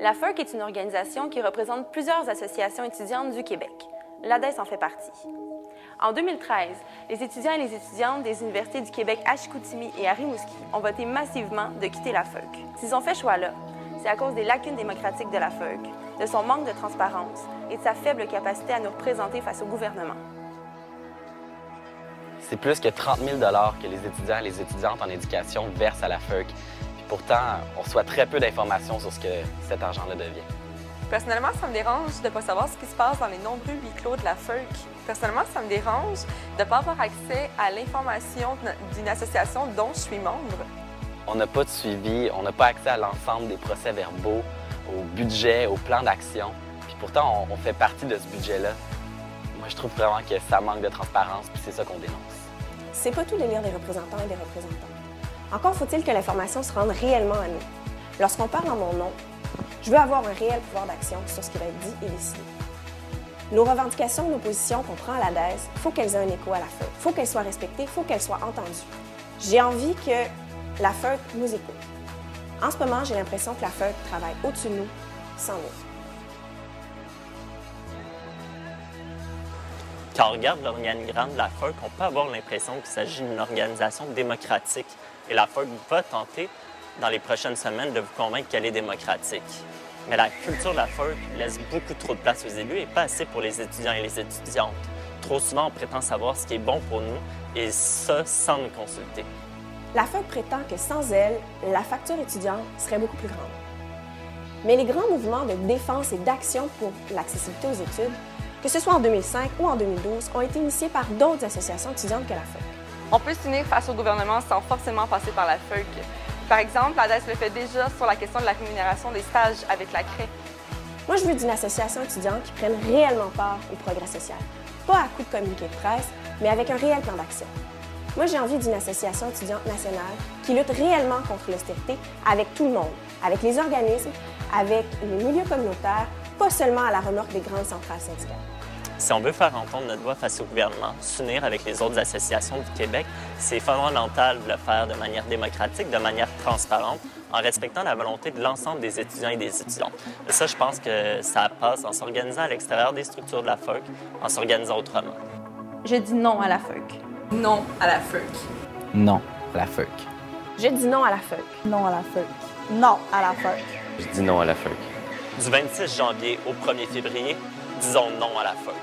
La FEUC est une organisation qui représente plusieurs associations étudiantes du Québec. L'ADES en fait partie. En 2013, les étudiants et les étudiantes des universités du Québec à Chicoutimi et à Rimouski ont voté massivement de quitter la FEUC. S'ils ont fait ce choix-là, c'est à cause des lacunes démocratiques de la FEUC, de son manque de transparence et de sa faible capacité à nous représenter face au gouvernement. C'est plus que 30 000 $ que les étudiants et les étudiantes en éducation versent à la FEUC. Puis pourtant, on reçoit très peu d'informations sur ce que cet argent-là devient. Personnellement, ça me dérange de ne pas savoir ce qui se passe dans les nombreux huis clos de la FEUC. Personnellement, ça me dérange de ne pas avoir accès à l'information d'une association dont je suis membre. On n'a pas de suivi, on n'a pas accès à l'ensemble des procès-verbaux, au budget, au plan d'action. Puis pourtant, on fait partie de ce budget-là. Moi, je trouve vraiment que ça manque de transparence, puis c'est ça qu'on dénonce. C'est pas tout de lire des représentants et des représentantes. Encore faut-il que l'information se rende réellement à nous. Lorsqu'on parle en mon nom, je veux avoir un réel pouvoir d'action sur ce qui va être dit et décidé. Nos revendications, nos positions qu'on prend à l'ADES, il faut qu'elles aient un écho à la FEUC. Il faut qu'elles soient respectées, il faut qu'elles soient entendues. J'ai envie que la FEUC nous écoute. En ce moment, j'ai l'impression que la FEUC travaille au-dessus de nous, sans nous. Quand on regarde l'organigramme de la FEUC, on peut avoir l'impression qu'il s'agit d'une organisation démocratique. Et la FEUC va tenter, dans les prochaines semaines, de vous convaincre qu'elle est démocratique. Mais la culture de la FEUC laisse beaucoup trop de place aux élus et pas assez pour les étudiants et les étudiantes. Trop souvent, on prétend savoir ce qui est bon pour nous, et ça sans nous consulter. La FEUC prétend que sans elle, la facture étudiante serait beaucoup plus grande. Mais les grands mouvements de défense et d'action pour l'accessibilité aux études, que ce soit en 2005 ou en 2012, ont été initiés par d'autres associations étudiantes que la FEUC. On peut s'unir face au gouvernement sans forcément passer par la FEUC. Par exemple, l'ADES le fait déjà sur la question de la rémunération des stages avec la CRAie. Moi, je veux d'une association étudiante qui prenne réellement part au progrès social. Pas à coup de communiqué de presse, mais avec un réel plan d'action. Moi, j'ai envie d'une association étudiante nationale qui lutte réellement contre l'austérité avec tout le monde, avec les organismes, avec les milieux communautaires, pas seulement à la remorque des grandes centrales syndicales. Si on veut faire entendre notre voix face au gouvernement, s'unir avec les autres associations du Québec, c'est fondamental de le faire de manière démocratique, de manière transparente, en respectant la volonté de l'ensemble des étudiants et des étudiantes. Et ça, je pense que ça passe en s'organisant à l'extérieur des structures de la FEUC, en s'organisant autrement. Je dis non à la FEUC. Non à la FEUC. Non à la FEUC. Je dis non à la FEUC. Non à la FEUC. Non à la FEUC. Je dis non à la FEUC. Du 26 janvier au 1er février, disons non à la FEUC.